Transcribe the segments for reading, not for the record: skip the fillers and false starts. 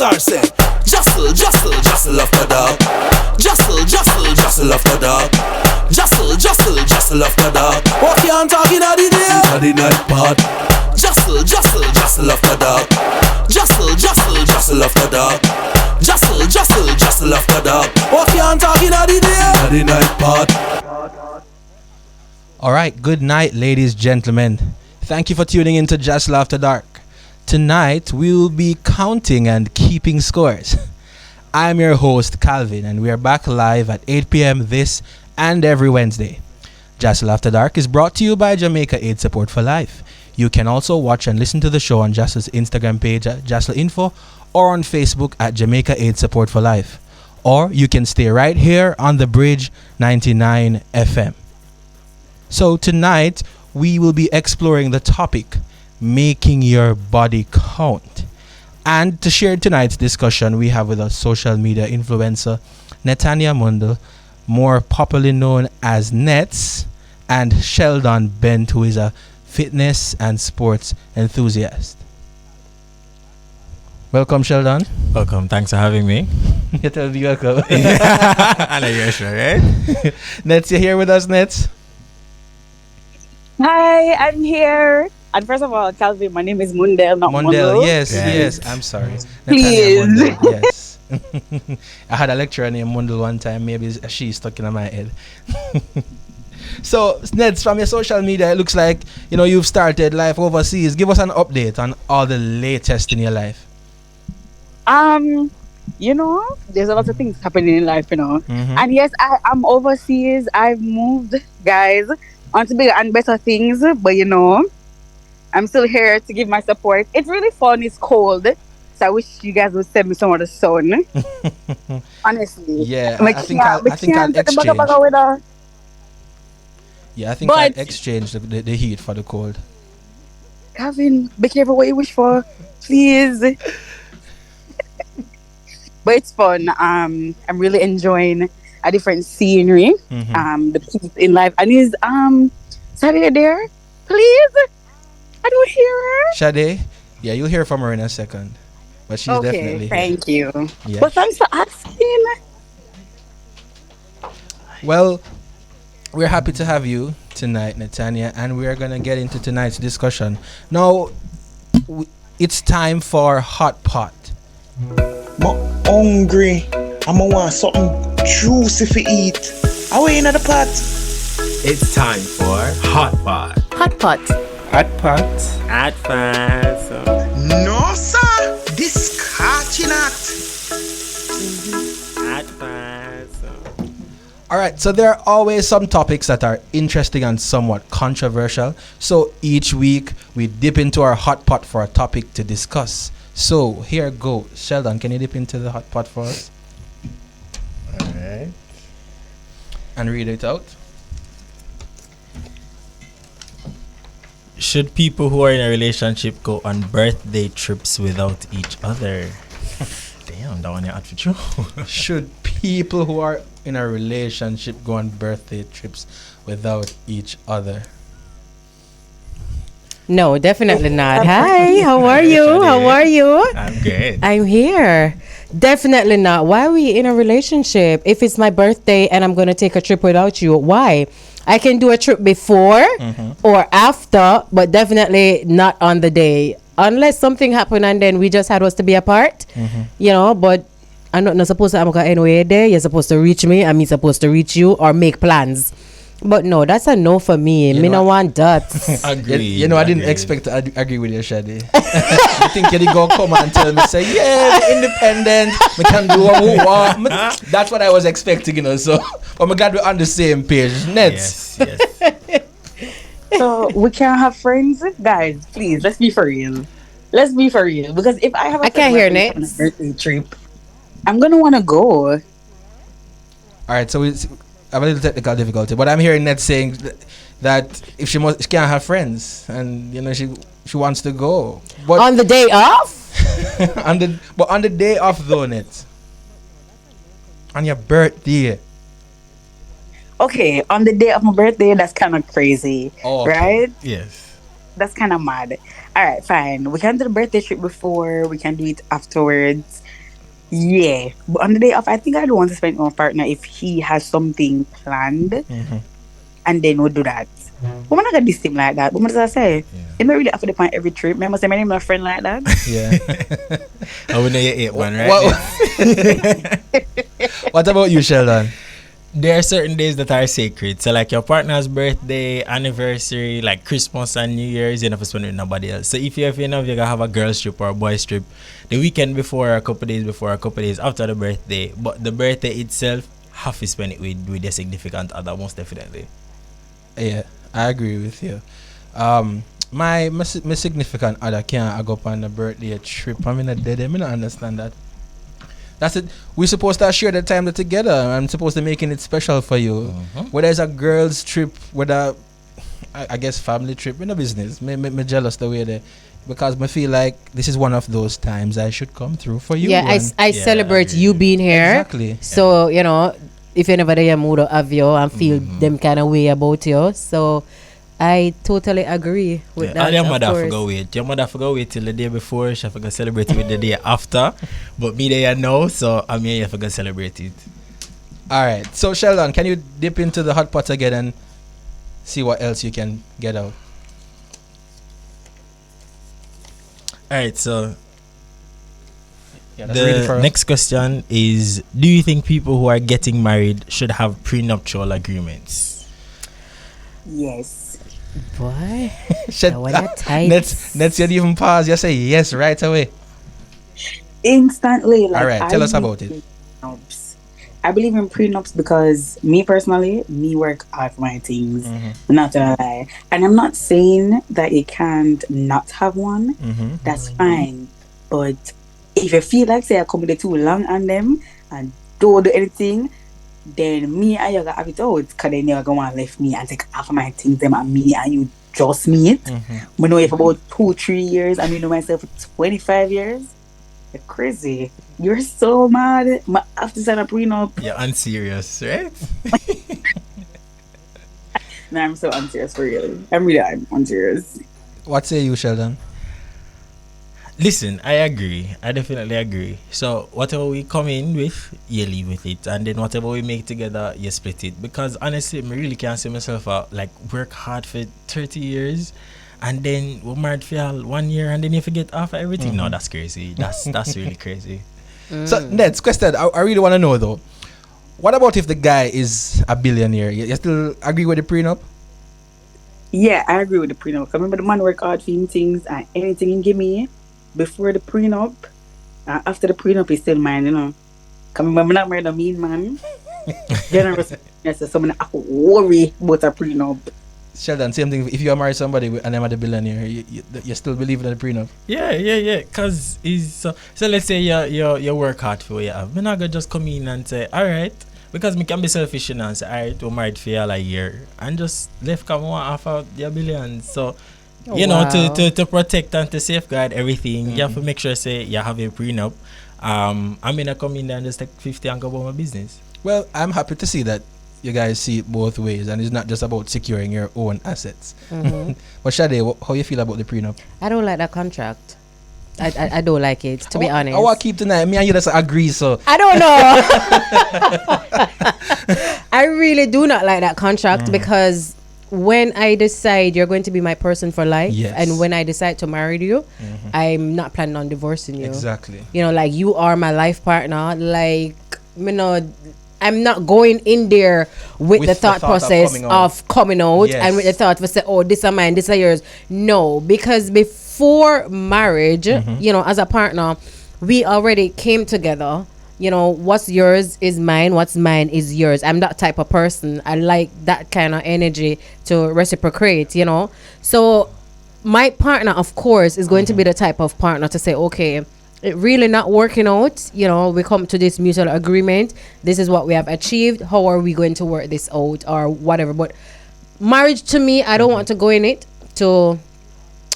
star say, JASL, JASL, JASL after dark. JASL, JASL, JASL after dark. JASL, JASL, JASL after dark. What you talking at the day? At the night part. JASL, JASL, JASL after dark. JASL, JASL, JASL after dark. JASL, JASL, JASL after dark. What you talking at the day? At the night part. All right, good night, ladies, gentlemen. Thank you for tuning in to JASL After Dark. Tonight, we will be counting and keeping scores. I'm your host, Calvin, and we are back live at 8 p.m. this and every Wednesday. JASL After Dark is brought to you by Jamaica Aid Support for Life. You can also watch and listen to the show on JASL's Instagram page at JASL Info or on Facebook at Jamaica Aid Support for Life. Or you can stay right here on the Bridge 99 FM. So tonight, we will be exploring the topic, making your body count. And to share tonight's discussion, we have with us social media influencer Netanya Mundel, more popularly known as Nets, and Sheldon Bent, who is a fitness and sports enthusiast. Welcome, Sheldon. Welcome. Thanks for having me. You tell me welcome. I know you're sure, right? Nets, you here with us, Nets? Hi, I'm here. And first of all, Calvin, my name is Mundel, not Mundel. Yes. I'm sorry. Please. Mundel, yes. I had a lecturer named Mundel one time. Maybe she's stuck in my head. So, Neds, from your social media, it looks like you've started life overseas. Give us an update on all the latest in your life. There's a lot of things happening in life, Mm-hmm. And yes, I'm overseas. I've moved, guys, onto bigger and better things. But I'm still here to give my support. It's really fun. It's cold. So I wish you guys would send me some of the sun. Honestly. Yeah, I think I'll exchange. Yeah, I think I'll exchange the heat for the cold. Calvin, be careful what you wish for, please. But it's fun. I'm really enjoying a different scenery. Mm-hmm. The peace in life. And is Saturday there? Please? I don't hear her. Sade? Yeah, you'll hear from her in a second. But she's definitely thank you. Yeah. But thanks for asking. Well, we're happy to have you tonight, Netanya, and we're going to get into tonight's discussion. Now, it's time for Hot Pot. I'm hungry. I'm going to want something juicy to eat. Are we in the pot? It's time for Hot Pot. Hot Pot. Hot pot? Hot Pot. No, sir. Discarding it. Hot Pot. All right, so there are always some topics that are interesting and somewhat controversial. So each week we dip into our hot pot for a topic to discuss. So here goes. Sheldon, can you dip into the hot pot for us? All right. And read it out. Should people who are in a relationship go on birthday trips without each other? Damn, that one you had for true. Should people who are in a relationship go on birthday trips without each other? No, definitely not. Hi, how are you? How are you? I'm good. I'm here. Definitely not. Why are we in a relationship? If it's my birthday and I'm going to take a trip without you, why? I can do a trip before or after, but definitely not on the day. Unless something happened and then we just had us to be apart, but I'm not supposed to I'm going anywhere there. You're supposed to reach me and me supposed to reach you or make plans. But no, that's a no for me. Me no want that. Agree. I didn't expect to agree with you, Shadi. I think you're going to come and tell me, say, yeah, we're independent. We can do what we want. That's what I was expecting, so I'm glad we're on the same page. Nets. Yes. So we can't have friends? Guys, please, let's be for real. Let's be for real. Because if I have I can't hear Nets. birthday trip, I'm going to want to go. All right, so I have a little technical difficulty, but I'm hearing Ned saying that if she can't have friends, and she wants to go. But On the day off? on the day off though, Ned. On your birthday. Okay, on the day of my birthday, that's kind of crazy, Oh, okay. right? Yes. That's kind of mad. All right, fine. We can do the birthday trip before. We can do it afterwards. Yeah, but on the day off, I think I don't want to spend it with my partner if he has something planned, and then we'll do that. But we're not gonna this him like that. But what does I say? It not really have to depend every trip. Remember, say my name a friend like that. Yeah. I would know you ate one, right? What about you, Sheldon? There are certain days that are sacred. So like your partner's birthday, anniversary, like Christmas and New Year's, you don't have to spend it with nobody else. So if you're gonna have a girl's trip or a boy's trip, the weekend before, a couple days before, a couple days after the birthday, but the birthday itself, have to spend it with your significant other, most definitely. Yeah, I agree with you. My significant other can't go up on a birthday trip. I mean, I don't understand that. That's it. We're supposed to share the time together. I'm supposed to making it special for you. Whether it's a girl's trip, whether I guess family trip, in a business. Me jealous the way they, because I feel like this is one of those times I should come through for you. Yeah, I celebrate you being here. Exactly. So if you're never there, mood of you and feel them kind of way about you. So I totally agree with that. And your mother of course. forgot wait. Your mother forgot wait till the day before. She forgot celebrate it with the day after. But me there now, so I'm here. You forgot celebrate it. All right. So Sheldon, can you dip into the hot pot again and see what else you can get out? All right. So Yeah, that's ready for the next question is: do you think people who are getting married should have prenuptial agreements? Yes. Boy, Shit. that one are tight. Let's you even pause. You say yes right away. Instantly. Like, All right, tell us believe about it. in prenups. I believe in prenups because me personally, me work hard for my things. Not gonna lie, and I'm not saying that you can't not have one. That's fine, but if you feel like say I come too long on them and don't do anything, then me and you gotta have it out. Cause then you're gonna left me and take half of my things them and me and you just meet. We know you for about 2-3 years and me know myself for 25 years. You're crazy. You're so mad. I have to sign a prenup. You're unserious, right? No, I'm so unserious for real. I'm unserious. What say you, Sheldon? Listen, I agree. I definitely agree. So whatever we come in with, you leave with it, and then whatever we make together, you split it. Because honestly, I really can't see myself out like work hard for 30 years, and then we're married for 1 year, and then you forget half of everything. No, that's crazy. That's really crazy. So next question, I really want to know though. What about if the guy is a billionaire? You still agree with the prenup? Yeah, I agree with the prenup. Remember the man work hard for him things and anything he give me before the prenup, after the prenup is still mine, Come I'm not married a mean man. Generous, so someone I could worry about a prenup. Sheldon, same thing. If you are married somebody and I'm a billionaire, you still believe in the prenup? Yeah. Cause so let's say you work hard for what you have. I'm not gonna just come in and say, all right, because me can be selfish and say, all right, we're married for a year and just left come one half out your billions. So to protect and to safeguard everything, you have to make sure say you have a prenup. I'm gonna come in there and just take 50 and go about my business. Well, I'm happy to see that you guys see it both ways, and it's not just about securing your own assets. But Shade, how you feel about the prenup? I don't like that contract. I don't like it, to be honest. I want to keep tonight. Me and you just agree, so. I don't know. I really do not like that contract because when I decide you're going to be my person for life, and when I decide to marry you, I'm not planning on divorcing you. Exactly. Like you are my life partner. Like, I'm not going in there with the thought process of coming out and with the thought of say, oh, this are mine, this are yours. No, because before marriage, as a partner, we already came together. What's yours is mine, what's mine is yours. I'm that type of person. I like that kind of energy to reciprocate, So my partner, of course, is going to be the type of partner to say, okay, it really not working out, we come to this mutual agreement. This is what we have achieved. How are we going to work this out or whatever? But marriage to me, I don't want to go in it to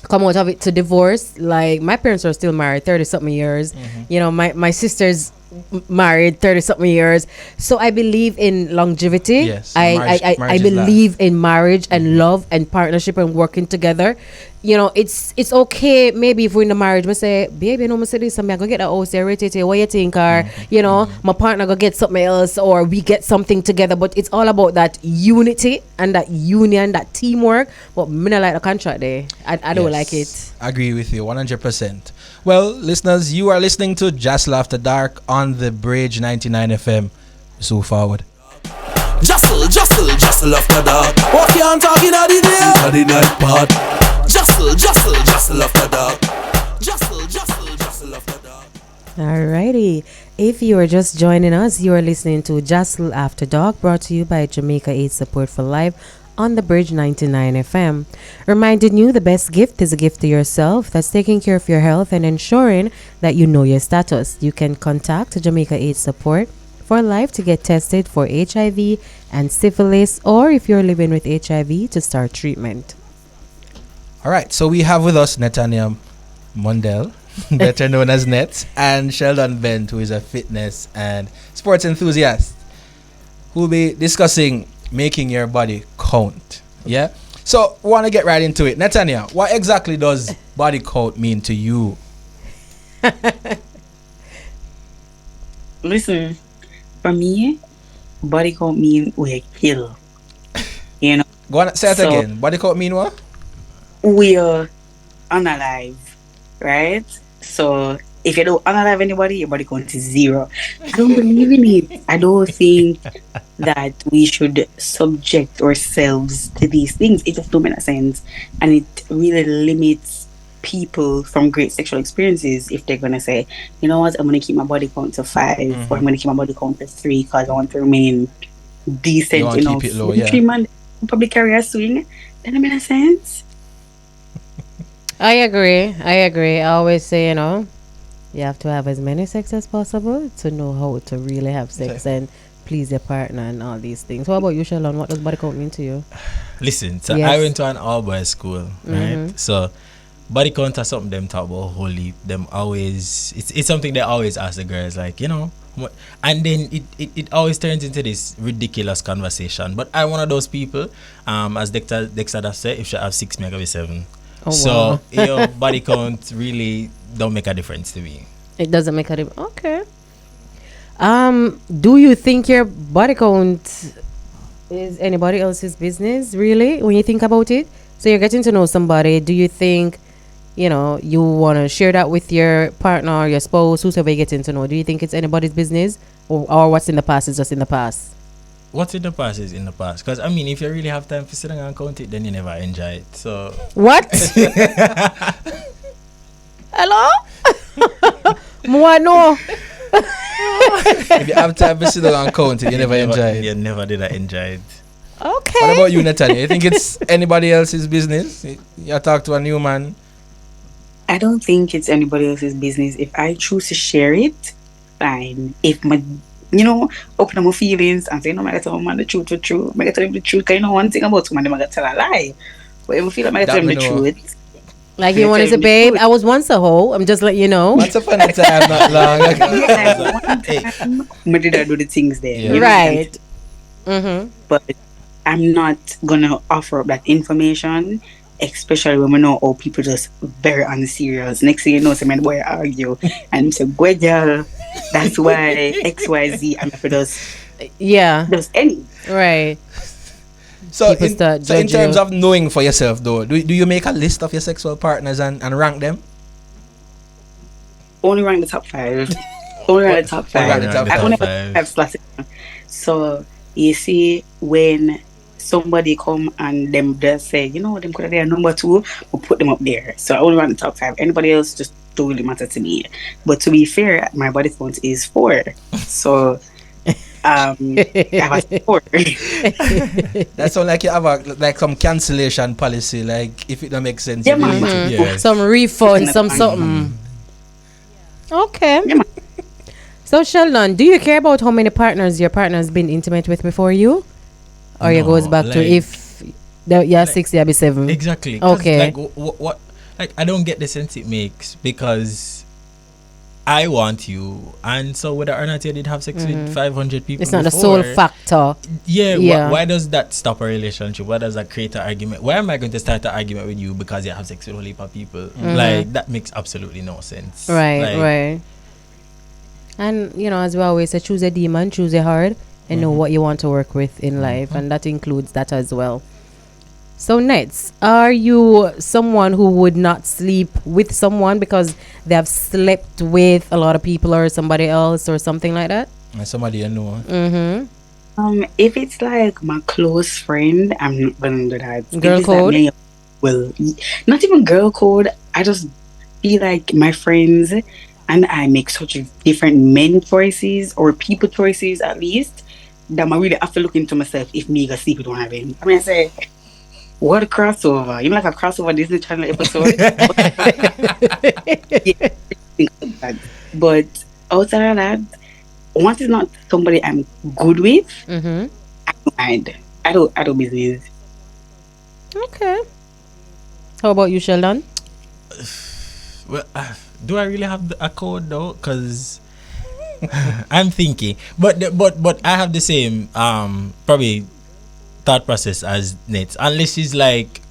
come out of it to divorce. Like my parents are still married 30 something years. My sisters married 30 something years. So I believe in longevity. Yes, I marriage is believe in marriage and love and partnership and working together. You know, it's okay. Maybe if we're in a marriage, we say, baby, you know, I say this, I'm gonna get a house, rotate, what you think, or you know, my partner gonna get something else, or we get something together. But it's all about that unity and that union, that teamwork. But me not like the contract there. I don't like it. Agree with you 100%. Well, listeners, you are listening to JASL After Dark on the Bridge 99 FM. So forward. JASL after dark. What you talking about the night part. JASL after dark. JASL after dark. Alrighty. If you are just joining us, you are listening to JASL After Dark, brought to you by Jamaica Aid Support for Life on the Bridge 99 FM. Reminding you the best gift is a gift to yourself that's taking care of your health and ensuring that you know your status. You can contact Jamaica Aid Support for Life to get tested for HIV and syphilis, or if you're living with HIV, to start treatment. All right, so we have with us Netanya Mundell, better known as Nets, and Sheldon Bent, who is a fitness and sports enthusiast, who will be discussing making your body count. Yeah? So, we want to get right into it. Netanya, what exactly does body count mean to you? Listen, for me, body count mean we kill. You know, Go on, say it So- again. Body count mean what? we are unalive, right? So if you don't unalive anybody, your body count is 0. I don't believe in it. I don't think that we should subject ourselves to these things. It just don't make sense, and it really limits people from great sexual experiences if they're gonna say, you know what, I'm gonna keep my body count to 5, or I'm gonna keep my body count to 3 because I want to remain decent. You wanna You know, keep it low, yeah. 3 man probably carry a swing. That make sense. I agree. I always say, you know, you have to have as many sex as possible to know how to really have sex and please your partner and all these things. What about you, Shalon? What does body count mean to you? Listen, so Yes. I went to an all-boys school, right? So body count is something them talk about wholly. Them always, it's something they always ask the girls, like, you know, and then it always turns into this ridiculous conversation. But I'm one of those people, as Dexter does say, if she have 6, me I be 7. Oh, So wow. your body count really don't make a difference to me. It doesn't make a difference. Okay. Do you think your body count is anybody else's business, really, when you think about it? So you're getting to know somebody. Do you think, you know, you want to share that with your partner or your spouse, whosoever you're getting to know? Do you think it's anybody's business, or what's in the past is just in the past? What's in the past is in the past. Because, I mean, if you really have time for sitting and count it, then you never enjoy it. So, What? Hello? Moi, no. If you have time to sit down and count it, you never enjoy it. You never did enjoy it. Okay. What about you, Netanya? You think it's anybody else's business? You talk to a new man. I don't think it's anybody else's business. If I choose to share it, fine. If my, you know, open up my feelings and say, no, I gotta tell my man the truth for true. I gotta tell him the truth. Cause you know one thing about someone, I gotta tell a lie. But if I feel like I gotta tell him the That we know. truth. Like you Yeah, want to tell say, me the babe, truth. I was once a hoe. I'm just letting you know. Once upon a time, not long ago. Yeah, one time, I did I do the things there. Yeah. You know, Right. Mm-hmm. But I'm not gonna offer up that information, especially when we know how people just very unserious. Next thing you know, some man boy argue and say, "Boy, girl, that's why XYZ." I'm for Yeah. just any. Right. So People in, start so in judging terms you. of knowing for yourself, though, do you make a list of your sexual partners and rank them? Only rank the top 5. Only rank the top Only rank 5. the top I only five. have slots. So you see, when somebody come and them just say, you know, them could have their number 2, we'll put them up there. So I only rank the top 5. Anybody else just don't really matter to me. But to be fair, my body count is 4. So I have a 4. That sounds like you have like some cancellation policy. Like if it don't make sense, Yeah, you man. delete it. Yes. Some refund, some something. Okay. Yeah, man. So Sheldon, do you care about how many partners your partner's been intimate with before you? Or it No, goes back to like- if you're 6, you'll be 7? Exactly. 'Cause, Okay. Like, what? Like, I don't get the sense it makes because I want you, and so whether or not you did have sex with 500 people, It's not the sole before, factor. Yeah, Yeah. why does that stop a relationship? Why does that create an argument? Why am I going to start an argument with you because you have sex with a whole heap of people? Like, that makes absolutely no sense. Right, Like, right. And as we always say, choose a demon, choose a heart, and know what you want to work with in life, and that includes that as well. So, Nets, are you someone who would not sleep with someone because they have slept with a lot of people or somebody else or something like that? And somebody you know. If it's like my close friend, I'm not gonna do that. If Girl it's like code? not even girl code. I just feel like my friends and I make such different men choices or people choices at least that I really have to look into myself if me gonna sleep with one of them. I mean, I say, what a crossover! You know, like a crossover Disney Channel episode. Yeah, things like that. But outside of that, once it's not somebody I'm good with, Mm-hmm. and I don't business. Okay. How about you, Sheldon? well, do I really have a code though? Because I'm thinking, but I have the same probably thought process as Nate. Unless she's like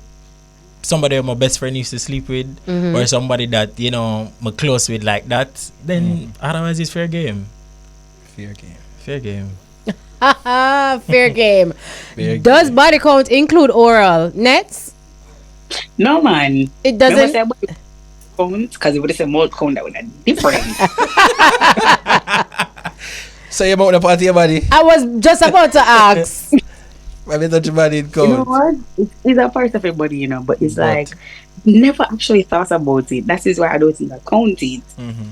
somebody my best friend used to sleep with, or somebody that I'm close with like that, then otherwise it's fair game. Fair game. Fair game. Fair game. Fair Does game. body count include oral? Nets? No man, It never doesn't. say about count because if it is a mouth count that would be different. So you about the party your body? I was just about to ask. I mean touch your body in You know count. what? It's a part of everybody, but it's But- like never actually thought about it. That is why I don't think I count it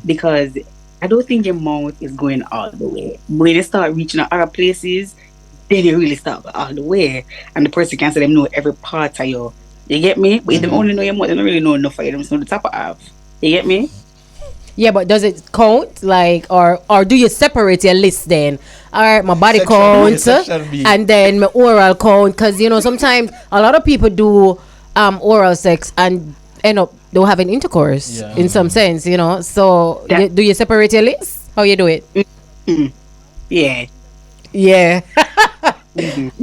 because I don't think your mouth is going all the way. When you start reaching out other places, then you really start all the way, and the person can say them know every part of you. You get me? But if they only know your mouth, they don't really know enough of you. They just know the top of half. You get me? Yeah, but does it count? Like, or do you separate your list then? All right, my body Section A, count, section B. and then my oral count. Because sometimes a lot of people do oral sex and end up don't having intercourse Yeah. in some sense. So Yeah. do you separate your list? How you do it? Yeah. Yeah.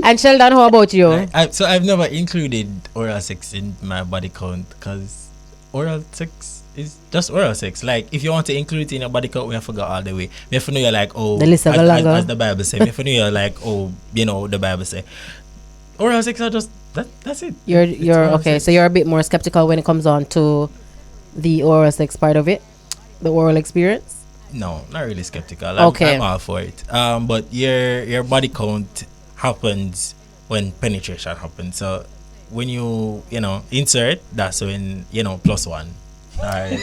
And Sheldon, how about you? So I've never included oral sex in my body count because oral sex is just oral sex. Like if you want to include it in your body count, we have to go all the way. We have to know you're like, oh, The list of as, longer. as the Bible says. We have to know you're like, oh, the Bible say. Oral sex are just that's it. You're It's oral okay. sex. So you're a bit more skeptical when it comes on to the oral sex part of it, the oral experience. No, not really skeptical. I'm all for it. But your body count happens when penetration happens. So when you insert, that's when +1. Alright.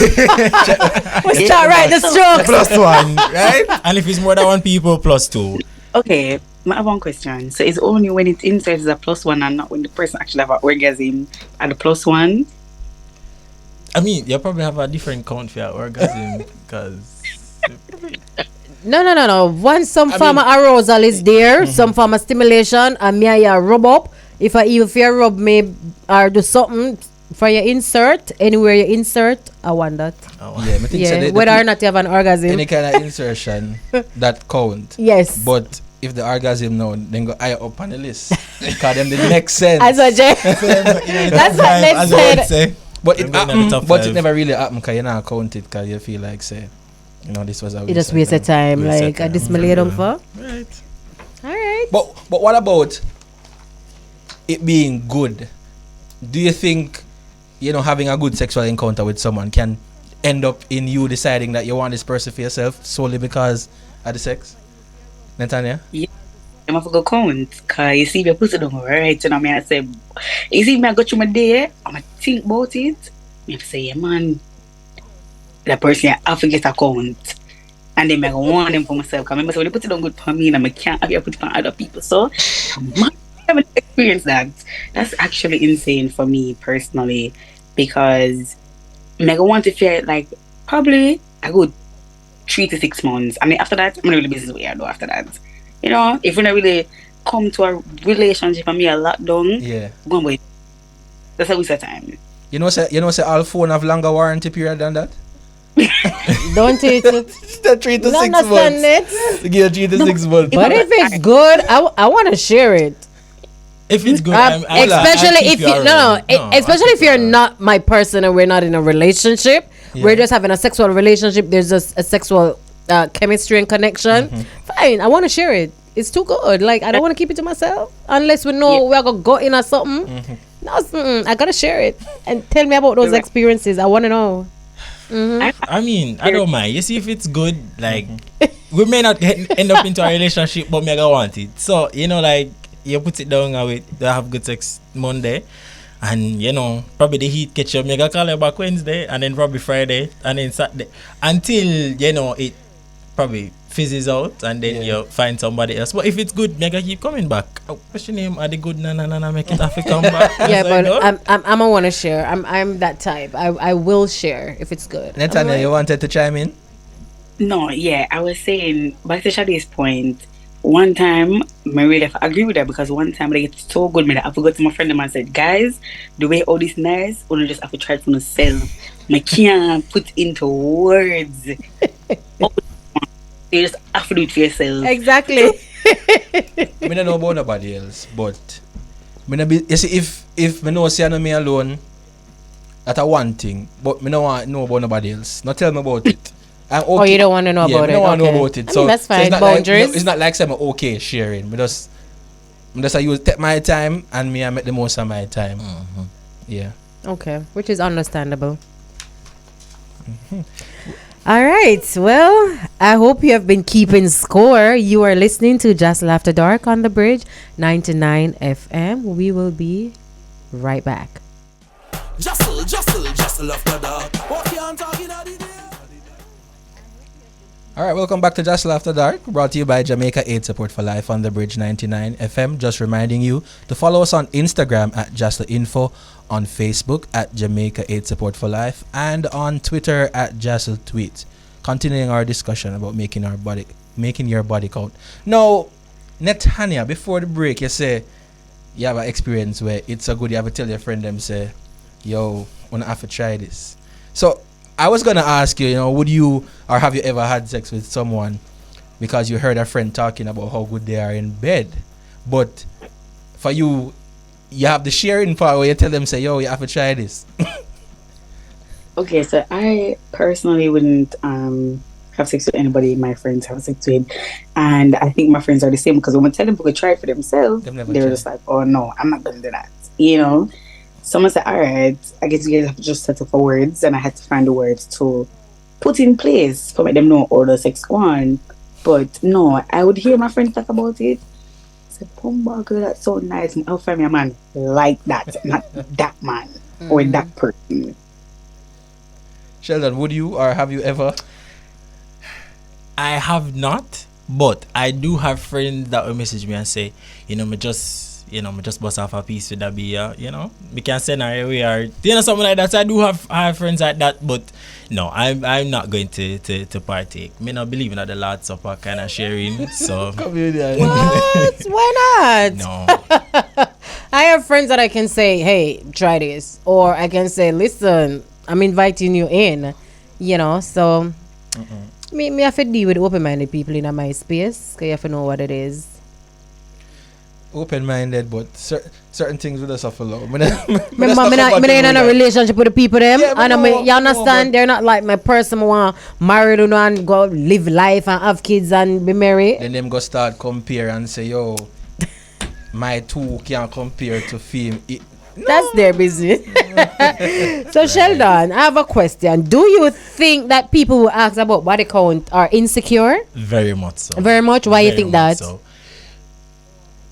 Let's start right the strokes. +1, right? And if it's more than one people, +2. Okay. I have one question. So it's only when it inserts a +1 and not when the person actually have an orgasm at the +1? I mean, you probably have a different count for your orgasm because No. Once some form of arousal is there, some form of stimulation, and me and you rub up. If I even fear rub me or do something for your insert, anywhere you insert, I want that. Yeah, I think so Yeah, whether or not you have an orgasm. any kind of insertion that count. Yes. But if the orgasm now, then go higher up on the list. Because them did make sense. That's what That's what Ned said. say. But it Them going in the happened, top but it five. never really happened because you not count it because you feel like say, this was a You just waste of time. Waste of Like, I time. this my lay down for. Right. Alright. But what about it being good? Do you think having a good sexual encounter with someone can end up in you deciding that you want this person for yourself solely because of the sex? Netanya? I'm have to go count because you see me put it on right. You know me I say, you see me I go through my day, I'm going to think about it. I have to say, yeah man, that person I have to get a count. And then I go want them for myself. Because remember, so when they put it on good for me and I can't have you put it on other people. So I haven't experienced that. That's actually insane for me personally. Because I go want to feel like probably a good 3 to 6 months. I mean after that, I'm really business what I do after that. If we not really come to a relationship and me a lot done, Yeah. go on with. That's a waste of time. Say all phone have longer warranty period than that? Don't it? The 3 to Not 6 understand months. it. To give 3 to 6 months. But if it's good, I want to share it. If it's good, Especially if you especially if you're not my person and we're not in a relationship. Yeah. We're just having a sexual relationship. There's just a sexual chemistry and connection. Fine, I want to share it. It's too good. Like I don't want to keep it to myself unless we know we're gonna go in or something. No, I gotta share it and tell me about those experiences. I want to know. I mean, I don't mind. You see, if it's good, like we may not end up into a relationship, but me I want it. So you know, like you put it down with they have good sex Monday, and you know probably the heat catch up. Me I call you back Wednesday, and then probably Friday, and then Saturday, until you know it probably fizzes out, and then you find somebody else. But if it's good, me I keep coming back. What's your name? Are the good? Na make it have to come back. Yeah, but I'm gonna want to share. I'm that type. I will share if it's good. Netanya, you wanted to chime in? No, yeah, I was saying, back to Shade's point, one time, I really have to agree with that because one time I get so good, man, I forgot to my friend and said, guys, the way all this nice, you just have to try it for yourself. I can't put into words. You just have to do it for yourself. Exactly. I don't know about nobody else, but you see, if I know say me alone, that's a one thing, but I don't want to know about nobody else. Not tell me about it. I'm okay. Oh, you don't want to know about it? I don't want to know about it. I mean, that's fine. it's not Boundaries. Like, it's not like I'm okay sharing. I use take my time and I make the most of my time. Yeah. Okay, which is understandable. All right. Well, I hope you have been keeping score. You are listening to JASL After Dark on the Bridge 99 FM. We will be right back. JASL After Dark. What you talking about? All right, welcome back to JASL After Dark, brought to you by Jamaica Aid Support for Life on the Bridge 99 FM. Just reminding you to follow us on Instagram at JASL Info, on Facebook at Jamaica Aid Support for Life, and on Twitter at JASL Tweet. Continuing our discussion about making your body count. Now, Netanya, before the break, you say you have an experience where it's so good you have to tell your friend them say, yo, wanna have to try this. So I was gonna ask you, would you or have you ever had sex with someone because you heard a friend talking about how good they are in bed, but for you have the sharing part where you tell them say, yo, you have to try this. Okay, so I personally wouldn't have sex with anybody my friends have sex with, and I think my friends are the same because when I tell them to try it for themselves, they're just like, oh no, I'm not gonna do that, Someone said, all right, I guess you guys have to just settle for words, and I had to find the words to put in place to make them know all the sex go on. But no, I would hear my friends talk about it. I said, Pumba, girl, that's so nice. I'll find me a man like that, not that man or that person. Sheldon, would you or have you ever? I have not, but I do have friends that will message me and say, me just bust off a piece with that beer, we can send her away or something like that. So I do have friends like that, but no, I'm not going to partake. Me not believe in the Lord's Supper kind of sharing. So what? Why not? No. I have friends that I can say, hey, try this, or I can say, listen, I'm inviting you in, So me have to deal with open-minded people in my space. Cause you have to know what it is. Open-minded, but certain things will suffer low. I'm in a relationship with the people them, you understand? They're not like my person who want married and go live life and have kids and be married. Then them go start compare and say, yo, my two can't compare to film. That's their business. So Sheldon, I have a question. Do you think that people who ask about body count are insecure? Very much so. Very much. Why you think that? So.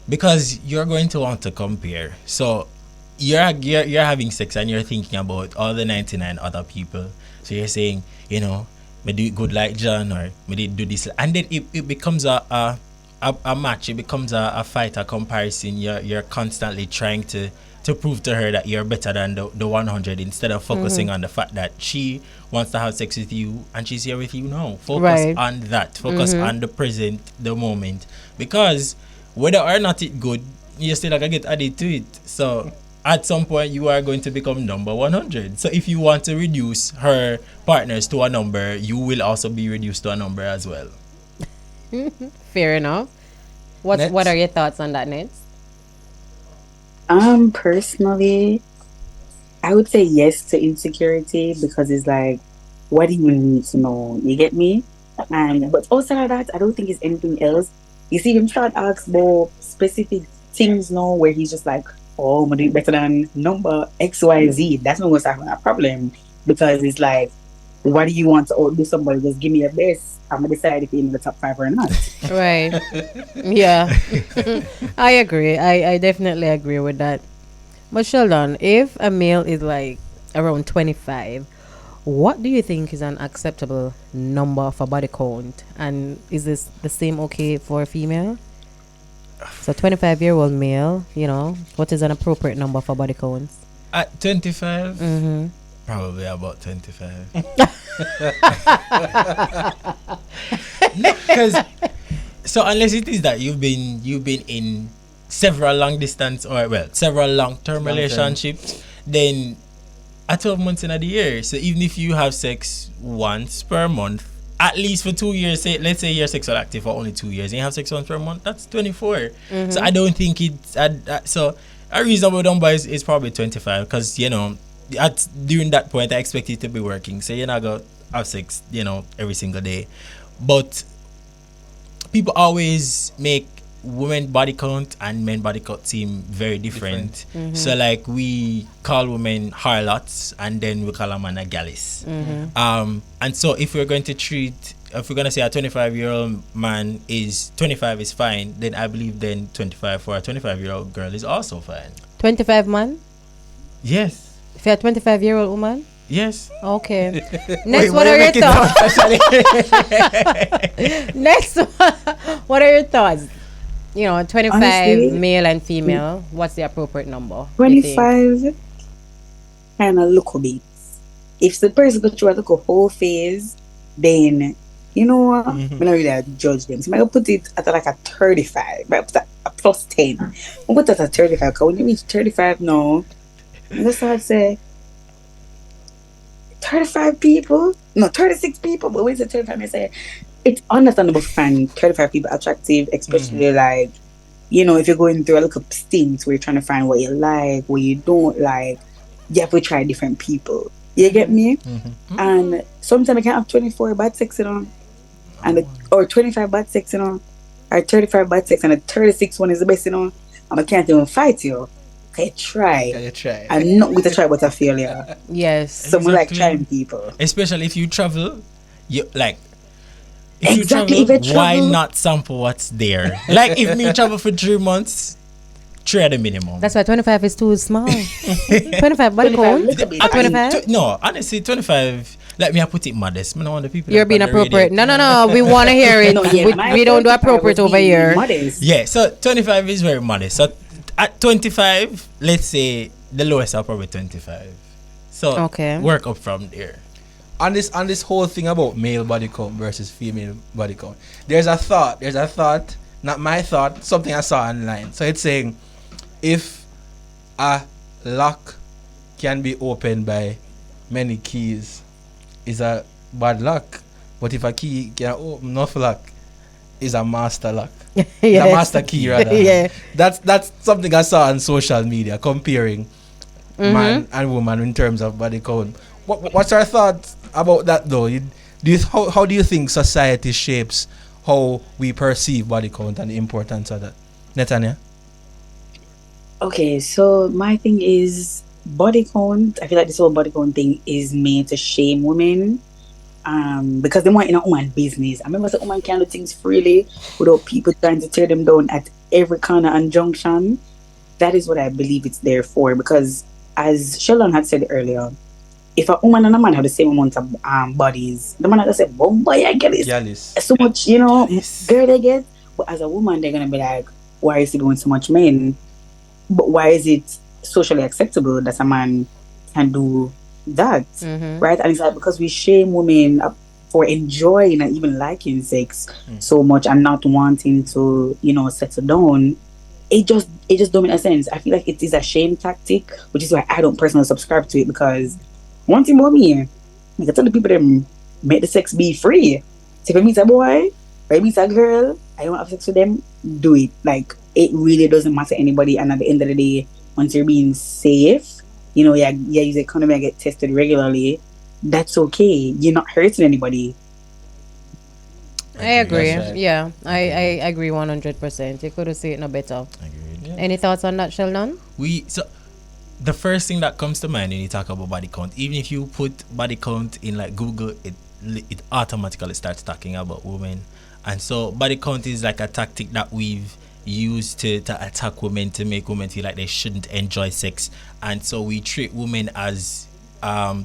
Because you're going to want to compare. So you're having sex and you're thinking about all the 99 other people. So you're saying, me do it good like John, or me did do this, and then it becomes a match. It becomes a fight, a comparison. You're constantly trying to prove to her that you're better than the 100 instead of focusing on the fact that she wants to have sex with you and she's here with you now. Focus on that. Focus on the present, the moment, because whether or not it good, you still like get added to it. So at some point you are going to become number 100. So if you want to reduce her partners to a number, you will also be reduced to a number as well. Fair enough. Nets? What are your thoughts on that, Nets? Personally, I would say yes to insecurity because it's like, what do you need to know? You get me? And but outside of that, I don't think it's anything else. You see him try to ask more specific things now where he's just like, oh, I'm gonna do it better than number XYZ. That's not gonna start having a problem because it's like, what do you want to outdo somebody? Just give me a best. I'm gonna decide if you're in the top five or not. Right. Yeah. I agree. I definitely agree with that. But Sheldon, if a male is like around 25, what do you think is an acceptable number for body count? And is this the same okay for a female? So 25-year-old male, what is an appropriate number for body count? At 25, Mm-hmm. probably about 25. So unless it is that you've been in several long distance several long term relationships, then at 12 months in a year. So even if you have sex once per month, at least for 2 years, let's say you're sexually active for only 2 years and you have sex once per month, that's 24. Mm-hmm. So I don't think so a reasonable number is probably 25 because during that point I expect you to be working, so you're not gonna have sex every single day. But people always make women body count and men body count seem very different. Mm-hmm. So like we call women harlots and then we call a man a gallus. Mm-hmm. And so if we're going to say a 25-year-old man is 25 is fine, then I believe then 25 for a 25-year-old girl is also fine. 25 man? Yes. If you're a 25-year-old woman? Yes. Okay. Next, what are your thoughts? Next, what are your thoughts? 25 Honestly, male and female. What's the appropriate number? you think? 25 kind of look a bit. If the person go through a look a whole phase, then you know what? I'm not really judge them. So I put it at like a 35. I put a plus 10. I put it at a 35 because when you reach 35 now, that's how I say 35 people? No, 36 people. But when it's 35, I say it's understandable to find 35 people attractive, especially like, if you're going through a look of stints where you're trying to find what you like, what you don't like, you have to try different people. You get me? And sometimes I can have 24 bad sex, or 25 bad sex, or 35 bad sex, and the 36 one is the best, and I can't even fight you. I try. I'm not with a try but a failure. Yes. So we like trying people. Especially if you travel, you like. Exactly, If you if travel, you why travel- not sample what's there? Like if me travel for 3 months, 3 at the minimum. That's why 25 is too small. 25 body 25 count? little bit. At 25? No, honestly, 25. Let me put it modest. I don't want the people. You're that being on the radio. appropriate. No. We want to hear it. No, yeah, we don't do appropriate over here. Modest. Yeah, so 25 is very modest. So at 25, let's say the lowest are probably 25. So Okay. work up from there. On this whole thing about male body count versus female body count, there's a thought, not my thought, something I saw online. So it's saying if a lock can be opened by many keys, is a bad lock. But if a key can open enough lock, is a master lock. Yes. The master key rather. Yeah. That's something I saw on social media comparing man and woman in terms of body count. What's our thoughts about that though? How do you think society shapes how we perceive body count and the importance of that? Netanya? Okay, so my thing is body count. I feel like this whole body count thing is made to shame women. Because they want in a woman business. I remember the woman can do things freely without people trying to tear them down at every corner and junction. That is what I believe it's there for. Because as Sheldon had said earlier, if a woman and a man have the same amount of bodies, the man had to say, boy, I get it. Yalis. So much, girl they get. But as a woman, they're gonna be like, why is he doing so much men? But why is it socially acceptable that a man can do that? Right? And it's like because we shame women for enjoying and even liking sex so much and not wanting to, settle down. it just don't make sense. I feel like it is a shame tactic, which is why I don't personally subscribe to it because one thing about me, I can tell the people them make the sex be free. So if I meet a boy or I meet a girl, I don't have sex with them, do it. Like it really doesn't matter to anybody. And at the end of the day, once you're being safe, yeah, use economy and get tested regularly. That's okay. You're not hurting anybody. I agree. That's right. Yeah, I agree 100%. You could have said it no better. Agreed. Any thoughts on that, Sheldon? So the first thing that comes to mind when you talk about body count, even if you put body count in like Google, it automatically starts talking about women. And so body count is like a tactic that we've used to attack women, to make women feel like they shouldn't enjoy sex. And so we treat women as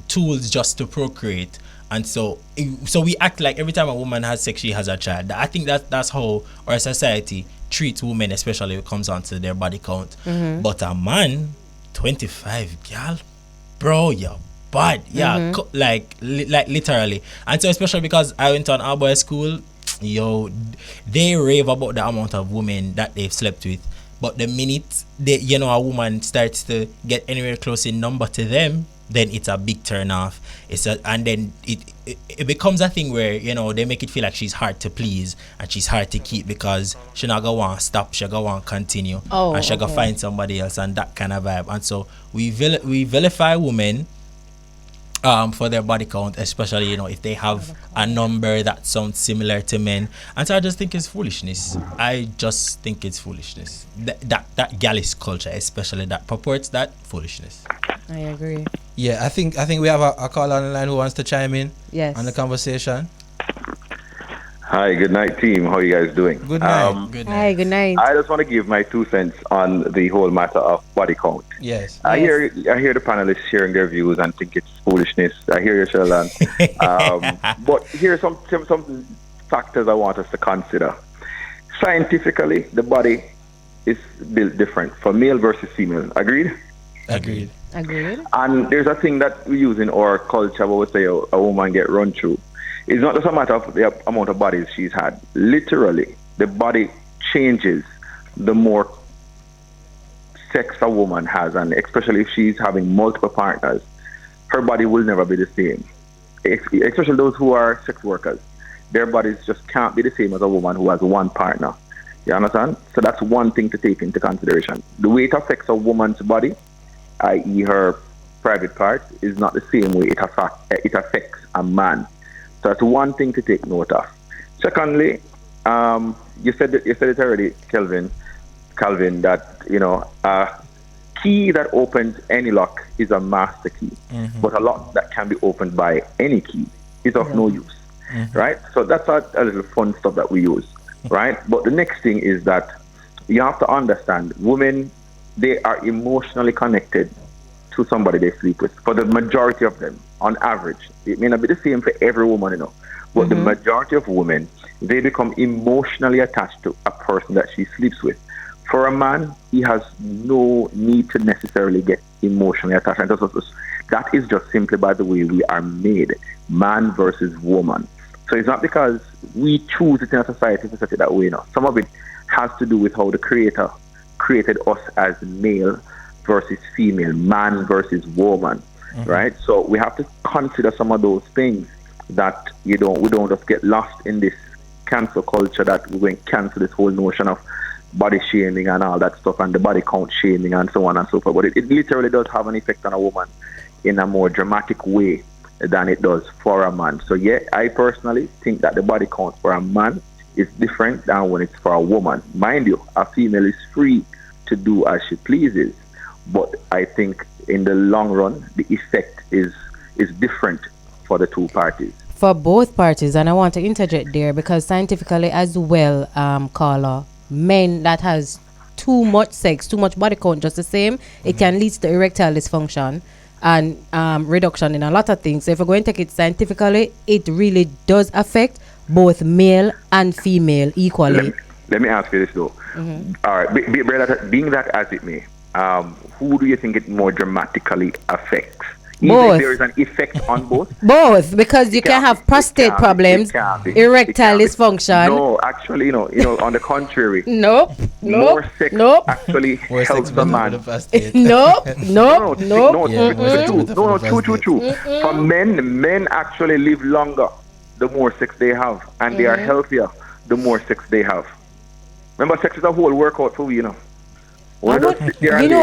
tools just to procreate. And so we act like every time a woman has sex, she has a child. I think that's how our society treats women, especially when it comes onto their body count. But a man, 25, girl, bro, you're bad. Yeah, like literally. And so especially because I went on our boys' school, yo, they rave about the amount of women that they've slept with. But the minute a woman starts to get anywhere close in number to them, then it's a big turn off. And then it becomes a thing where they make it feel like she's hard to please and she's hard to keep because she not gonna want to stop, she gonna want to continue, and she gonna find somebody else and that kind of vibe. And so we vilify women for their body count, especially if they have a number that sounds similar to men. And so I just think it's foolishness. I just think it's foolishness. That gallus culture, especially, that purports that foolishness. I agree. Yeah, I think we have a caller on the line who wants to chime in Yes. on the conversation. Hi, good night, team. How are you guys doing? Good night. Good Hi, night. good night. I just want to give my 2 cents on the whole matter of body count. Yes. I hear the panelists sharing their views and think it's foolishness. I hear you, Sheldon. But here's some factors I want us to consider. Scientifically, the body is built different for male versus female. Agreed? Agreed. Agreed. And there's a thing that we use in our culture where we say a woman get run through. It's not just a matter of the amount of bodies she's had. Literally, the body changes the more sex a woman has, and especially if she's having multiple partners, her body will never be the same. Especially those who are sex workers, their bodies just can't be the same as a woman who has one partner. You understand? So that's one thing to take into consideration. The way it affects a woman's body, i.e. her private parts, is not the same way it affects a man. So that's one thing to take note of. Secondly, you said it already, Calvin, that a key that opens any lock is a master key, but a lock that can be opened by any key is of no use, right? So that's a little fun stuff that we use, right? But the next thing is that you have to understand, women, they are emotionally connected to somebody they sleep with. For the majority of them, on average, it may not be the same for every woman, but the majority of women, they become emotionally attached to a person that she sleeps with. For a man, he has no need to necessarily get emotionally attached. And that is just simply by the way we are made, man versus woman. So it's not because we choose it in a society to set it that way. Some of it has to do with how the Creator created us as male versus female, man versus woman, right? So we have to consider some of those things that we don't just get lost in this cancel culture that we went cancel this whole notion of body shaming and all that stuff and the body count shaming and so on and so forth. But it literally does have an effect on a woman in a more dramatic way than it does for a man. So yeah, I personally think that the body count for a man is different than when it's for a woman. Mind you, a female is free to do as she pleases, but I think in the long run, the effect is different for the two parties. For both parties, and I want to interject there because scientifically as well, Carla, men that has too much sex, too much body count, just the same, it can lead to erectile dysfunction and reduction in a lot of things. So if we're going to take it scientifically, it really does affect both male and female equally. Let me ask you this though. All right, being that as it may, who do you think it more dramatically affects? Even Both. if there is an effect on both. Both, because you can have prostate problems, erectile dysfunction. No, actually, on the contrary, Nope. more sex Nope. actually More helps sex the better for man. the prostate. Nope. No, Nope. Nope. Yeah, more sex true. better for the True. prostate. For men actually live longer the more sex they have, and they are healthier the more sex they have. Remember, sex is a whole workout for we, You know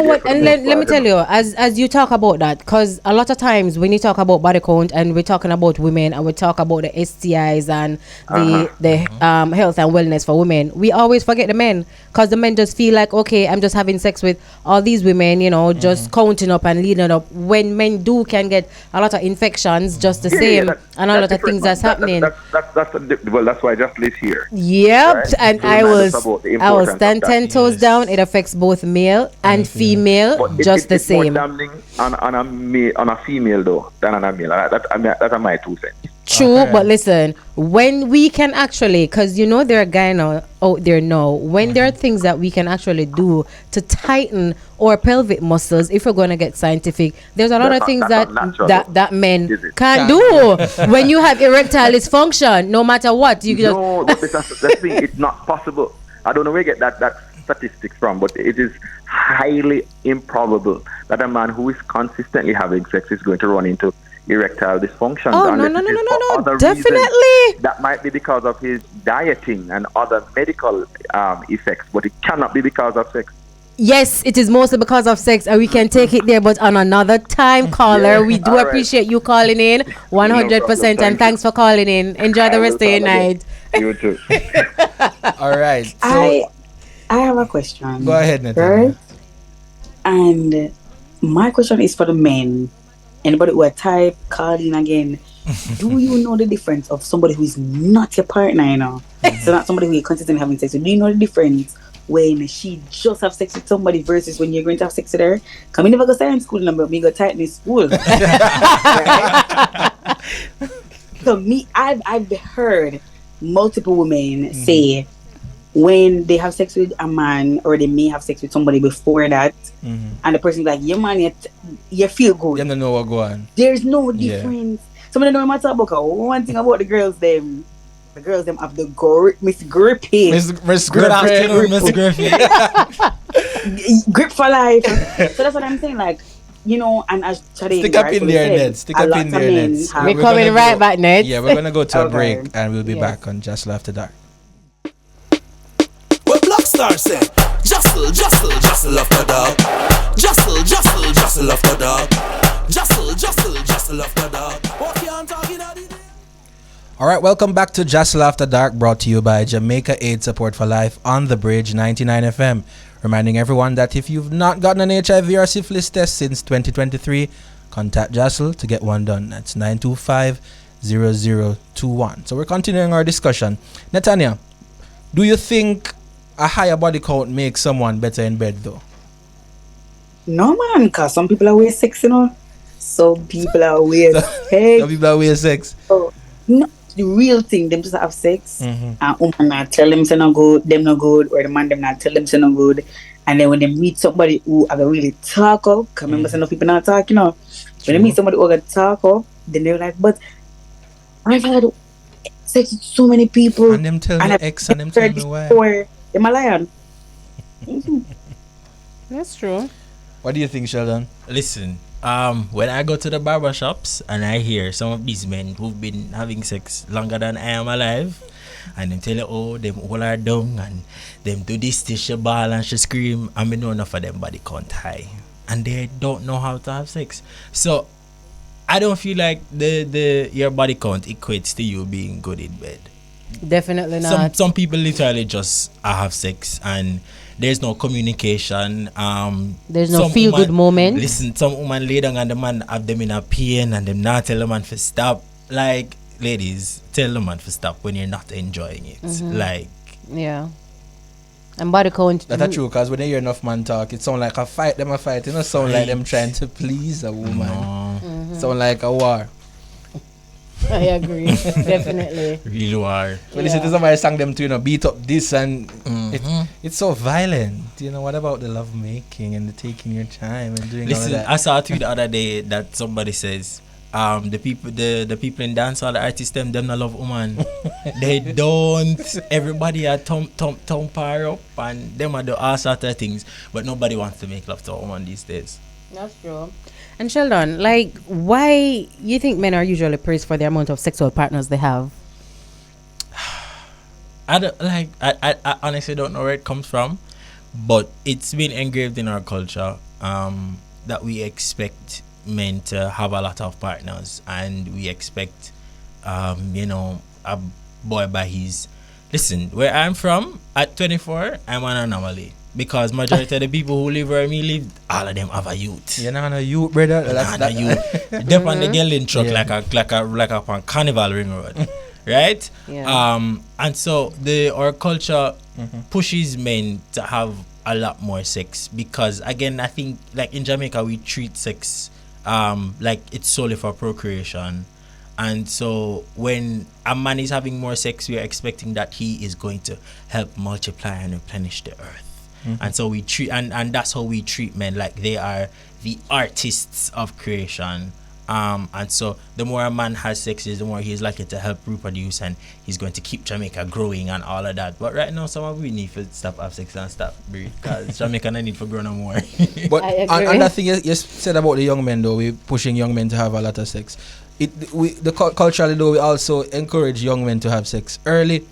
what? And let me tell you, as you talk about that, because a lot of times when you talk about body count and we're talking about women and we talk about the STIs and the health and wellness for women, we always forget the men, because the men just feel like, okay, I'm just having sex with all these women, just counting up and leading up. When men can get a lot of infections just the same, and a lot of things that's happening. That's why JASL is here. Yep, Right? and To I remind us will about the importance stand of 10 that. toes down. It affects both male and female But just the it's more same. damning on a female though than on a male. That's my 2 cents. True, Okay. but listen, when we can actually, because there are guys out there now, when there are things that we can actually do to tighten our pelvic muscles, if we're going to get scientific, there's a lot of things that's not natural, that men is it? can't do. When you have erectile dysfunction, no matter what, you just No, but that's the thing. It's not possible. I don't know where you get that statistics from, but it is highly improbable that a man who is consistently having sex is going to run into erectile dysfunction. Oh, no, definitely. That might be because of his dieting and other medical effects, but it cannot be because of sex. Yes, it is mostly because of sex, and we can take it there, but on another time, caller. We do All right. appreciate you calling in 100%, and thanks for calling in. Enjoy the rest of your night. You too. All right. So I have a question. go ahead, Nathaniel. Right? And my question is for the men. Anybody who are type, call in again. Do you know the difference of somebody who is not your partner, So not somebody who you're consistently having sex with. Do you know the difference when she just have sex with somebody versus when you're going to have sex with her? Because me never go start in school number, me go tight in school. Right? So I've heard multiple women say when they have sex with a man, or they may have sex with somebody before that, and the person's like, yeah man, you feel good. You don't know what go on. There's no difference. Some of them know what I'm talking about. One thing about the girls them have the Miss Grippy. Miss Good afternoon, Griffin. Miss Griffin. Grip for life. So that's what I'm saying. Like, and as Chadine, Stick up in there, Ned. Stick up in there, Ned. We're coming right back, Ned. Yeah, we're gonna go to a Okay. break and we'll be Yes. back on JASL After Dark. What Blackstar said, JASL after dark. JASL after dark. JASL after dark. What you talking about? All right, welcome back to JASL After Dark, brought to you by Jamaica Aid Support for Life on the Bridge 99 FM. Reminding everyone that if you've not gotten an HIV or syphilis test since 2023, contact JASL to get one done. That's 925-0021. So we're continuing our discussion. Netanya, do you think a higher body count makes someone better in bed though? No man, because some people are weird sex, Some people are weird Some sex. people are weird sex. So, no, the real thing, them just have sex. Mhm. And woman not tell them say no good, them no good, or the man them not tell them say no good. And then when they meet somebody who have a really talk up, because remember some people not talk, When they meet somebody who have talk up, then they're like, but I've had sex with so many people. And them tell me I've X and them tell me Y. before. Am I lying? That's true. What do you think, Sheldon? Listen, when I go to the barber shops and I hear some of these men who've been having sex longer than I am alive, and them tell you, oh, them all are dumb, and them do this till she ball and she scream, and me know enough of them body count high, and they don't know how to have sex. So I don't feel like your body count equates to you being good in bed. Definitely not. Some people literally just have sex and there's no communication. There's no some feel good woman- moment. Listen, some woman lay down and the man have them in a pain and them not tell the man to stop. Like, ladies, tell the man to stop when you're not enjoying it. Like, Yeah. And body count. That's true, because when you hear enough man talk, it sound like a fight. Them a fight. It don't sound like them trying to please a woman. no. Sound like a war. I agree. Definitely. Real war. When listen to somebody sang them to, beat up this and it's so violent. What about the love making and the taking your time and doing all Listen, of that? I saw a tweet the other day that somebody says, the people in dance, all the artists, them not love woman. They don't. Everybody are thump her up, and them are do all sort of things, but nobody wants to make love to a woman these days. That's true. And Sheldon, like, why you think men are usually praised for the amount of sexual partners they have? I honestly don't know where it comes from, but it's been engraved in our culture that we expect men to have a lot of partners, and we expect a boy by his. Listen, where I'm from, at 24, I'm an anomaly. Because majority of the people who live where me live, all of them have a youth. You're not a youth, brother. Not a youth. Them on the Galen truck like a on Carnival Ring Road, right? Yeah. And so our culture pushes men to have a lot more sex because, again, I think like in Jamaica we treat sex like it's solely for procreation. And so when a man is having more sex, we are expecting that he is going to help multiply and replenish the earth. And so we treat and that's how we treat men, like they are the artists of creation. And so the more a man has sex, the more he's likely to help reproduce, and he's going to keep Jamaica growing and all of that. But right now, some of we need to stop have sex and stop breed, because Jamaica don't need for grow no more. But and that thing you said about the young men, though, we pushing young men to have a lot of sex. Culturally, though, we also encourage young men to have sex early.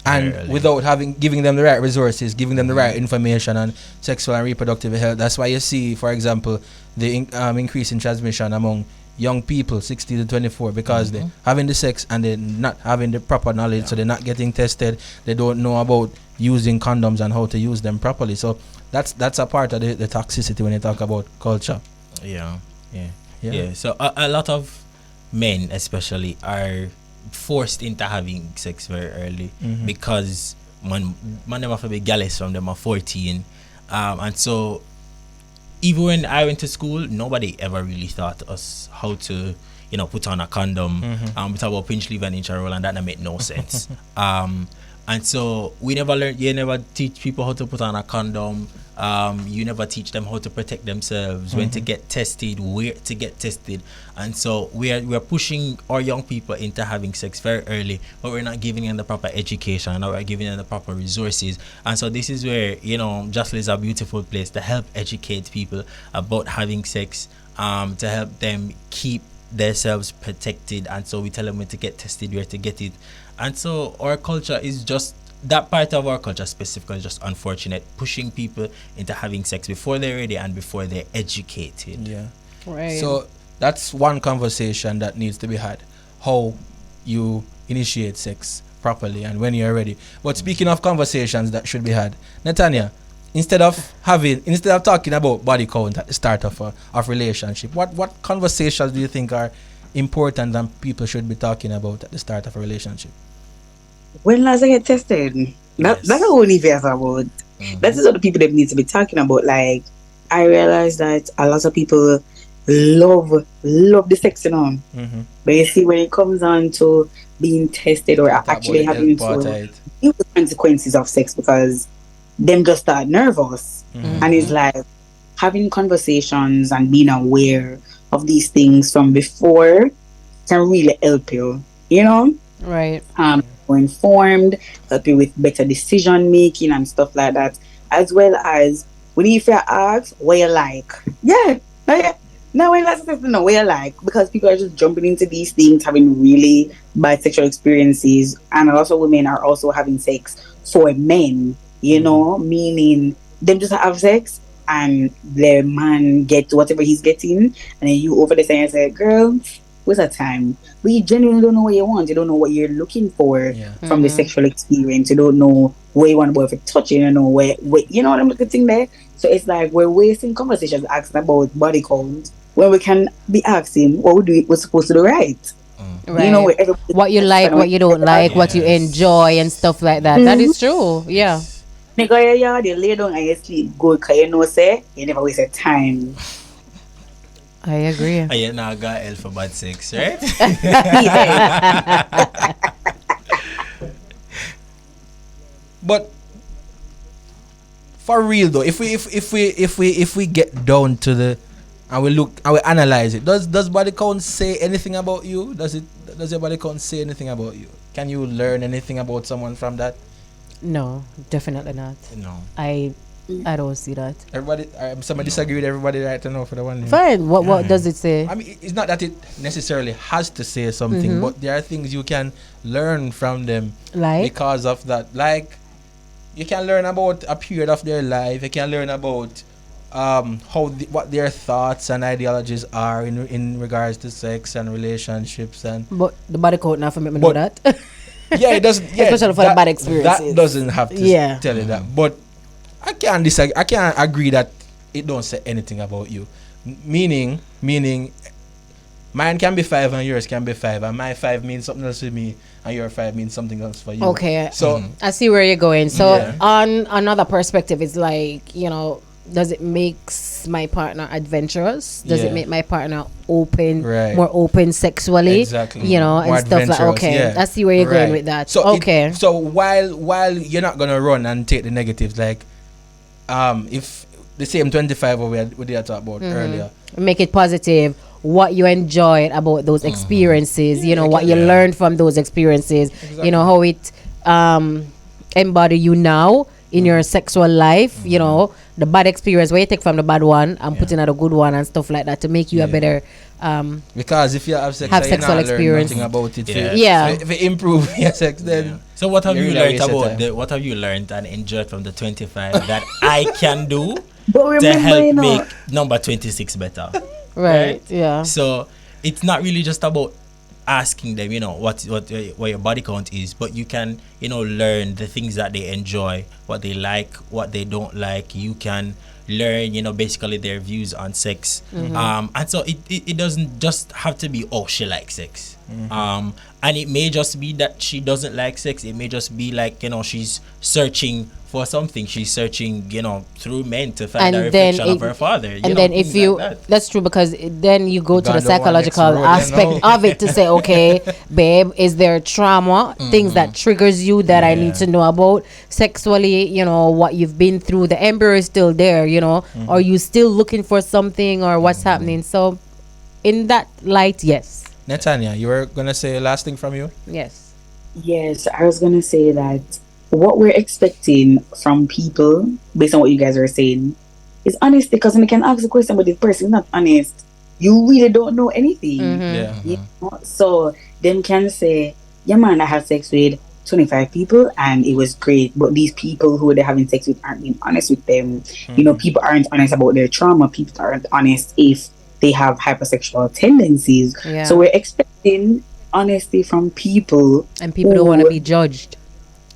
And without giving them the right resources, giving them the right information on sexual and reproductive health. That's why you see, for example, the increase in transmission among young people 16 to 24, because they're having the sex and they're not having the proper knowledge, so they're not getting tested. They don't know about using condoms and how to use them properly. So that's a part of the toxicity when you talk about culture. Yeah. So a lot of men especially are forced into having sex very early because man them have to be gallus from them are 14, and so even when I went to school, nobody ever really taught us how to put on a condom. We talk about pinch, leave, and inch roll, and that made no sense. And so we never learned. You never teach people how to put on a condom. You never teach them how to protect themselves, when to get tested, where to get tested. And so we're pushing our young people into having sex very early, but we're not giving them the proper education, and we're giving them the proper resources. And so this is where JASL is a beautiful place to help educate people about having sex, to help them keep themselves protected. And so we tell them when to get tested, where to get it. And so our culture is just, that part of our culture specifically is just unfortunate, pushing people into having sex before they're ready and before they're educated. Yeah. Right. So that's one conversation that needs to be had. How you initiate sex properly and when you're ready. But speaking of conversations that should be had, Netanya, instead of talking about body count at the start of relationship, what conversations do you think are important and people should be talking about at the start of a relationship? When last I get tested? That's the only thing about. That is what the people that need to be talking about. Like, I realize that a lot of people love the sex, but you see, when it comes on to being tested or actually having to deal with the consequences of sex, because them just start nervous, and it's like having conversations and being aware of these things from before can really help you, Right. More informed, help you with better decision making and stuff like that, as well as when you ask what you like. No, when last time know what you like, because people are just jumping into these things, having really bad sexual experiences, and a lot of women are also having sex for men, meaning them just have sex and the man get whatever he's getting, and then you over the side and say, girl, what's that time? But you genuinely don't know what you want. You don't know what you're looking for from the sexual experience. You don't know where you want to go for touching. You know where you know what I'm looking there. So it's like we're wasting conversations asking about body count when we can be asking what we're supposed to do right. Right. What you like, what you don't like, what you enjoy, and stuff like that. That is true. Yeah. Nigga, you lay down and you sleep good, because say you never wasted time. I agree. I ain't now got L for bad sex, right? But for real though, if we get down to the and we look and we analyze it, does body count say anything about you? Does your body count say anything about you? Can you learn anything about someone from that? No, definitely not. No. I don't see that. Everybody, somebody disagree with everybody right now for the one. Fine. What does it say? I mean, it's not that it necessarily has to say something, but there are things you can learn from them Like? because of that. Like, you can learn about a period of their life. You can learn about what their thoughts and ideologies are in regards to sex and relationships and. But the body count not for me know that. Yeah, it doesn't. Yeah, especially for the bad experiences. That doesn't have to tell you that. But I can't disagree. I can't agree that it don't say anything about you. Meaning, mine can be 5 and yours can be 5, and my 5 means something else to me, and your 5 means something else for you. Okay. So I see where you're going. So on another perspective, it's like, does it make my partner adventurous? Does it make my partner open, more open sexually? Exactly. And more stuff like okay. I see where you're going with that. So okay. So while you're not gonna run and take the negatives, like if the same 25 we did talk about earlier, make it positive. What you enjoyed about those experiences, what you learned from those experiences, how it embody you now in your sexual life, the bad experience where you take from the bad one and put in a good one and stuff like that to make you a better because if you have sexual experience, learn nothing about it. So if you improve your sex, then so what have you learned about what have you learned and enjoyed from the 25 that I can do to help make number 26 better? Right. Yeah. So it's not really just about asking them, what your body count is, but you can, learn the things that they enjoy, what they like, what they don't like. You can learn, basically their views on sex. And so it doesn't just have to be, oh, she likes sex. And it may just be that she doesn't like sex. It may just be like, she's searching for something. She's searching, through men to find a reflection of her father. And then if you, that's true, because then you go to the psychological aspect of it to say, okay, babe, is there trauma, things that triggers you that I need to know about sexually, what you've been through, the embryo is still there, are you still looking for something or what's happening? So in that light, yes. Netanya, you were going to say a last thing from you? Yes. Yes, I was going to say that what we're expecting from people, based on what you guys are saying, is honesty. Because when you can ask a question, but the person is not honest, you really don't know anything. So them can say, yeah, man, I had sex with 25 people and it was great, but these people who they're having sex with aren't being honest with them. People aren't honest about their trauma. People aren't honest if they have hypersexual tendencies. So we're expecting honesty from people, and people don't want to be judged.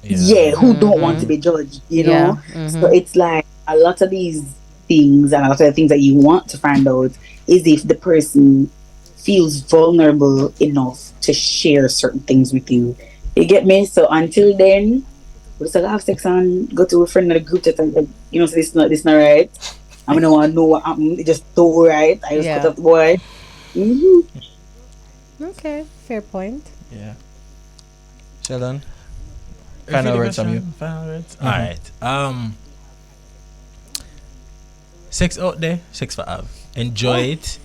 Who don't want to be judged, So it's like a lot of these things and a lot of the things that you want to find out is if the person feels vulnerable enough to share certain things with you. You get me? So until then, we still have sex and go to a friend in the group chat and say, so this not right. I don't want to know what happened. It just so right. I just cut up the boy. Okay, fair point. Yeah. Sheldon? Final words from you. Alright. Sex out there, sex for Av. Enjoy it.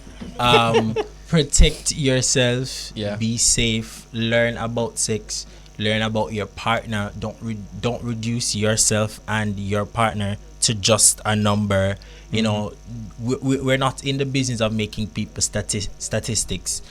Protect yourself. Be safe. Learn about sex. Learn about your partner. Don't reduce yourself and your partner to just a number. We're not in the business of making people statistics.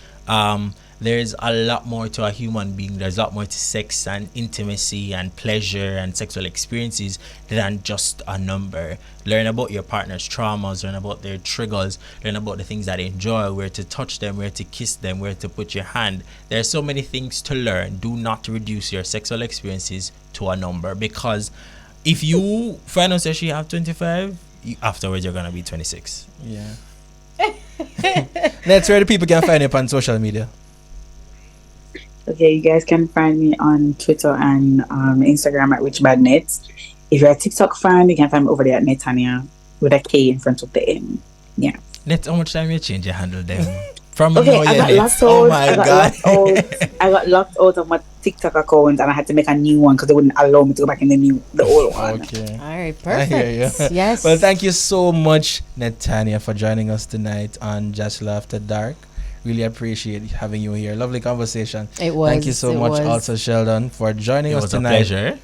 There's a lot more to a human being. There's a lot more to sex and intimacy and pleasure and sexual experiences than just a number. Learn about your partner's traumas, learn about their triggers, learn about the things that they enjoy, where to touch them, where to kiss them, where to put your hand. There's so many things to learn. Do not reduce your sexual experiences to a number, because if you find out that you have 25, afterwards you're going to be 26. Yeah. That's where the people can find you on social media. Okay, you guys can find me on Twitter and Instagram at WitchBadNet. If you're a TikTok fan, you can find me over there at Netanya with a K in front of the M. Yeah. Net, how much time you change your handle them? From Okay, now, I yeah, got Net. locked Oh out. my I got god. locked out. I got locked out of my TikTok account, and I had to make a new one because they wouldn't allow me to go back in the old one. Okay. All right, I hear you. perfect. Yes. Well, thank you so much, Netania, for joining us tonight on JASL After Dark. Really appreciate having you here. Lovely conversation. It was. Thank you so it much, was. also Sheldon, for joining It us was a tonight. pleasure.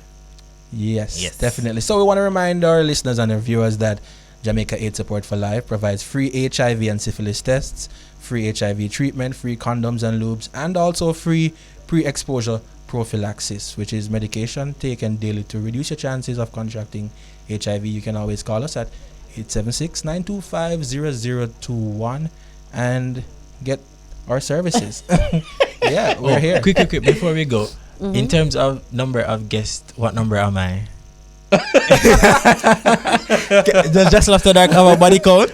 Yes, Yes. definitely. So we want to remind our listeners and our viewers that Jamaica AIDS Support for Life provides free HIV and syphilis tests, free HIV treatment, free condoms and lubes, and also free pre-exposure prophylaxis, which is medication taken daily to reduce your chances of contracting HIV. You can always call us at 876-925-0021 and get our services. Yeah, we're here. Quick, before we go. In terms of number of guests, what number am I? Does Just After Dark have a body count?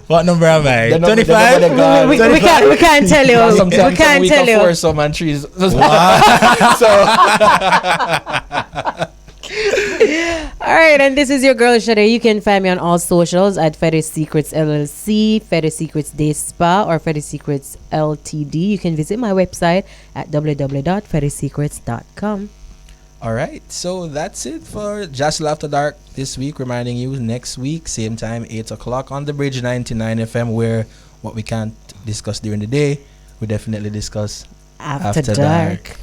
What number am I? The number- 25? the number they got. We can't tell you. Sometimes We can't week tell of you. foursome and trees. All right, and this is your girl Shade. You can find me on all socials at Fetish Secrets LLC, Fetish Secrets Day Spa, or Fetish Secrets Ltd. You can visit my website at www.fetishsecrets.com. All right, so that's it for JASL After Dark this week. Reminding you, next week, same time, 8 o'clock on the Bridge 99 FM, where what we can't discuss during the day, we definitely discuss After dark.